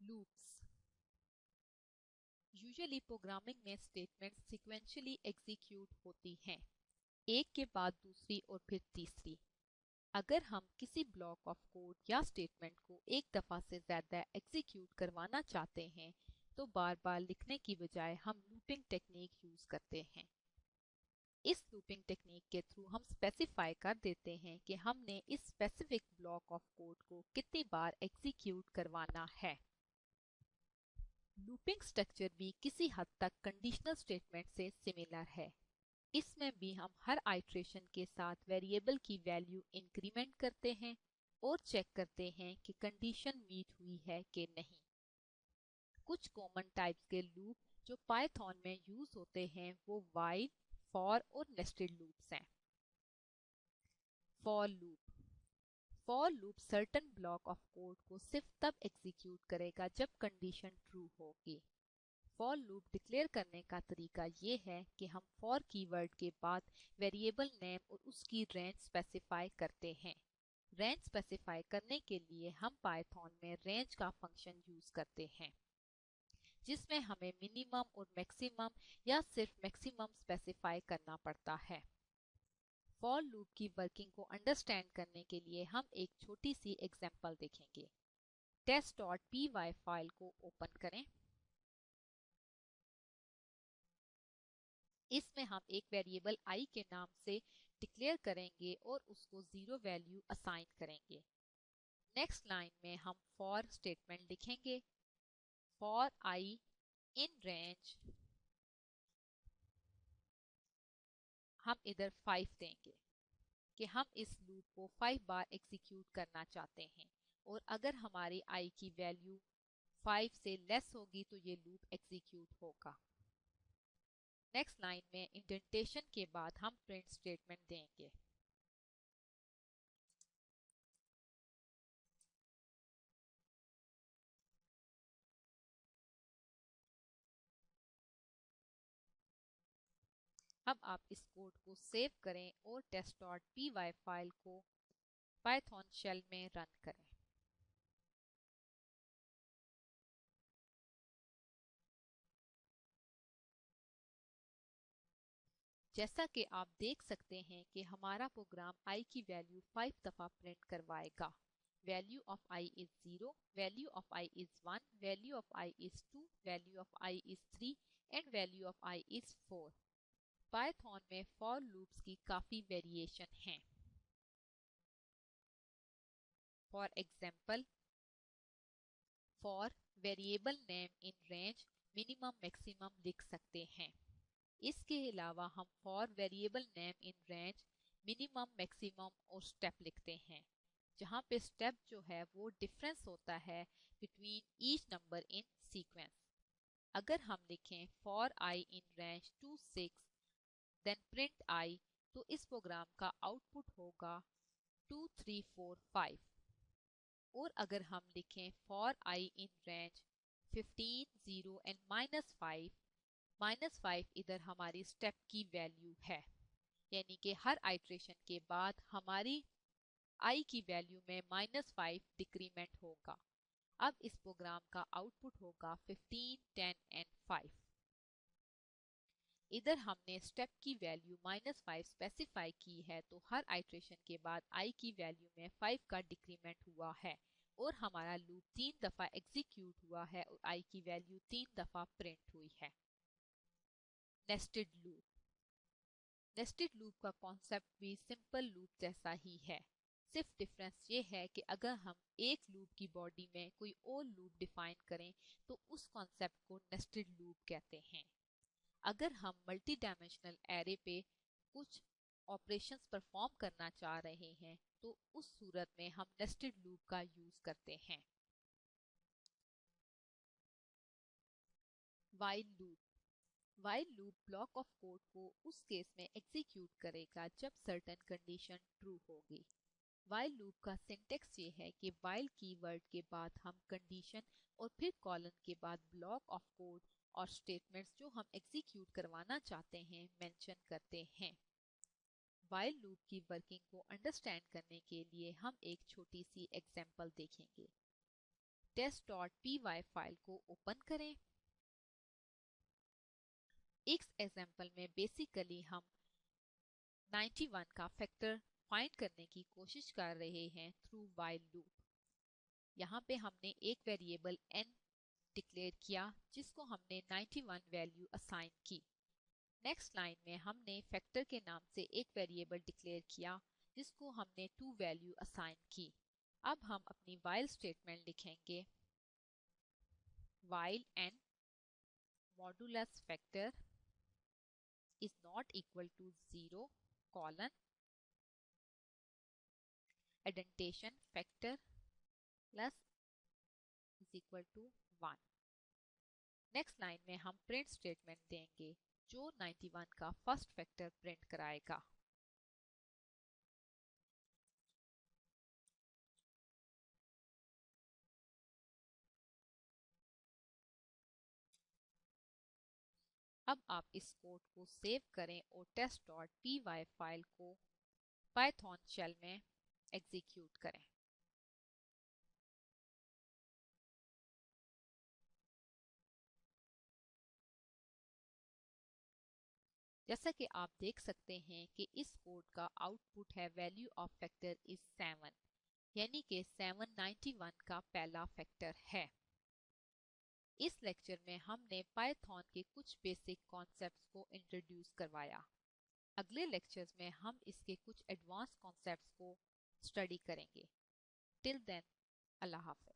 Loops. Usually programming में statement sequentially execute होती हैं, एक के बाद दूसरी और फिर तीसरी। अगर हम किसी ब्लॉक ऑफ कोड या स्टेटमेंट को एक दफ़ा से ज़्यादा एग्जीक्यूट करवाना चाहते हैं तो बार बार लिखने की बजाय हम लूपिंग टेक्निक यूज़ करते हैं। इस लूपिंग टेक्निक के थ्रू हम स्पेसिफाई कर देते हैं कि हमने इस स्पेसिफिक ब्लॉक ऑफ कोड को कितनी बार एग्जीक्यूट करवाना है। लूपिंग स्ट्रक्चर भी किसी हद तक कंडीशनल स्टेटमेंट से सिमिलर है। इसमें भी हम हर आइट्रेशन के साथ वेरिएबल की वैल्यू इंक्रीमेंट करते हैं और चेक करते हैं कि कंडीशन मीट हुई है कि नहीं। कुछ कॉमन टाइप्स के लूप जो पाइथन में यूज होते हैं वो व्हाइल, फॉर और नेस्टेड लूप्स हैं। For loop. For loop certain block of code को सिर्फ तब एग्जीक्यूट करेगा जब कंडीशन ट्रू होगी। फॉर लूप डिक्लेयर करने का तरीका ये है कि हम फॉर कीवर्ड के बाद वेरिएबल नेम और उसकी रेंज स्पेसिफाई करते हैं। रेंज स्पेसिफाई करने के लिए हम पाइथन में रेंज का फंक्शन यूज करते हैं जिसमें हमें मिनिमम और मैक्सिमम या सिर्फ मैक्सिमम स्पेसिफाई करना पड़ता है। फॉर लूप की वर्किंग को अंडरस्टैंड करने के लिए हम एक छोटी सी एग्जांपल देखेंगे। test.py फाइल को ओपन करें। इसमें हम एक वेरिएबल i के नाम से डिक्लेयर करेंगे और उसको 0 वैल्यू असाइन करेंगे। नेक्स्ट लाइन में हम फॉर स्टेटमेंट लिखेंगे। फॉर i इन रेंज हम इधर 5 देंगे कि हम इस लूप को 5 बार एग्जीक्यूट करना चाहते हैं और अगर हमारी i की वैल्यू 5 से लेस होगी तो ये लूप एग्जीक्यूट होगा। नेक्स्ट लाइन में इंडेंटेशन के बाद हम प्रिंट स्टेटमेंट देंगे। अब आप इस कोड को सेव करें और test.py फाइल को पाइथन शेल में रन करें। जैसा कि आप देख सकते हैं कि हमारा प्रोग्राम i की वैल्यू 5 दफा प्रिंट करवाएगा। Value of i is 0, value of i is 1, value of i is 2, value of i is 3 and value of i is 4। Python में फॉर लूप्स की काफी वेरिएशन हैं। For example, for variable name in range minimum maximum लिख सकते हैं। इसके अलावा हम for variable name in range minimum maximum और स्टेप लिखते हैं, जहाँ पे स्टेप जो है वो डिफरेंस होता है between each number in sequence. अगर हम लिखें for i in range 2 6 then print i तो इस प्रोग्राम का आउटपुट होगा 2 3 4 5। और अगर हम लिखें for i in range 15 0 and -5 इधर हमारी स्टेप की वैल्यू है, यानी कि हर आइट्रेशन के बाद हमारी i की वैल्यू में -5 डिक्रीमेंट होगा। अब इस प्रोग्राम का आउटपुट होगा 15 10 एंड 5। इधर हमने स्टेप की वैल्यू -5 स्पेसिफाई की है तो हर आइट्रेशन के बाद i की वैल्यू में 5 का डिक्रीमेंट हुआ है और हमारा लूप 3 दफा एग्जीक्यूट हुआ है और i की वैल्यू 3 दफा प्रिंट हुई है। Nested loop. नेस्टेड लूप का कॉन्सेप्ट भी सिंपल लूप जैसा ही है, सिर्फ डिफरेंस ये है कि अगर हम एक लूप की बॉडी में कोई और लूप डिफाइन करें तो उस कॉन्सेप्ट को नेस्टेड लूप कहते हैं। अगर हम मल्टी डायमेंशनल एरे पे कुछ ऑपरेशंस परफॉर्म करना चाह रहे हैं तो उस सूरत में हम नेस्टेड लूप का यूज करते हैं। While loop. While loop block of code को उस केस में एग्जीक्यूट करेगा जब सर्टेन कंडीशन ट्रू होगी। व्हाइल लूप का सिंटेक्स ये है कि व्हाइल कीवर्ड के बाद हम कंडीशन और फिर कॉलन के बाद ब्लॉक ऑफ कोड और स्टेटमेंट्स जो हम एग्जीक्यूट करवाना चाहते हैं मेंशन करते हैं। व्हाइल लूप की वर्किंग को अंडरस्टैंड करने के लिए हम एक छोटी सी एग्जांपल देखेंगे। test.py फाइल को ओपन करें। इस एग्जाम्पल में बेसिकली हम 91 का फैक्टर फाइंड करने की कोशिश कर रहे हैं थ्रू वाइल लूप। यहाँ पे हमने एक वेरिएबल n डिक्लेयर किया जिसको हमने 91 वैल्यू असाइन की। नेक्स्ट लाइन में हमने फैक्टर के नाम से एक वेरिएबल डिक्लेयर किया जिसको हमने 2 वैल्यू असाइन की। अब हम अपनी वाइल स्टेटमेंट लिखेंगे while n modulus factor is not equal to 0 colon indentation factor plus is equal to 1। Next line में हम प्रिंट स्टेटमेंट देंगे जो 91 का फर्स्ट फैक्टर प्रिंट कराएगा। अब आप इस कोड को सेव करें और test.py फाइल को पाइथन शेल में एग्जीक्यूट करें। जैसा कि आप देख सकते हैं कि इस कोड का आउटपुट है वैल्यू ऑफ फैक्टर इज 7, यानी कि 791 का पहला फैक्टर है। इस लेक्चर में हमने पाइथन के कुछ बेसिक कॉन्सेप्ट्स को इंट्रोड्यूस करवाया। अगले लेक्चर्स में हम इसके कुछ एडवांस कॉन्सेप्ट्स को स्टडी करेंगे। टिल देन, अल्लाह हाफ़िज़।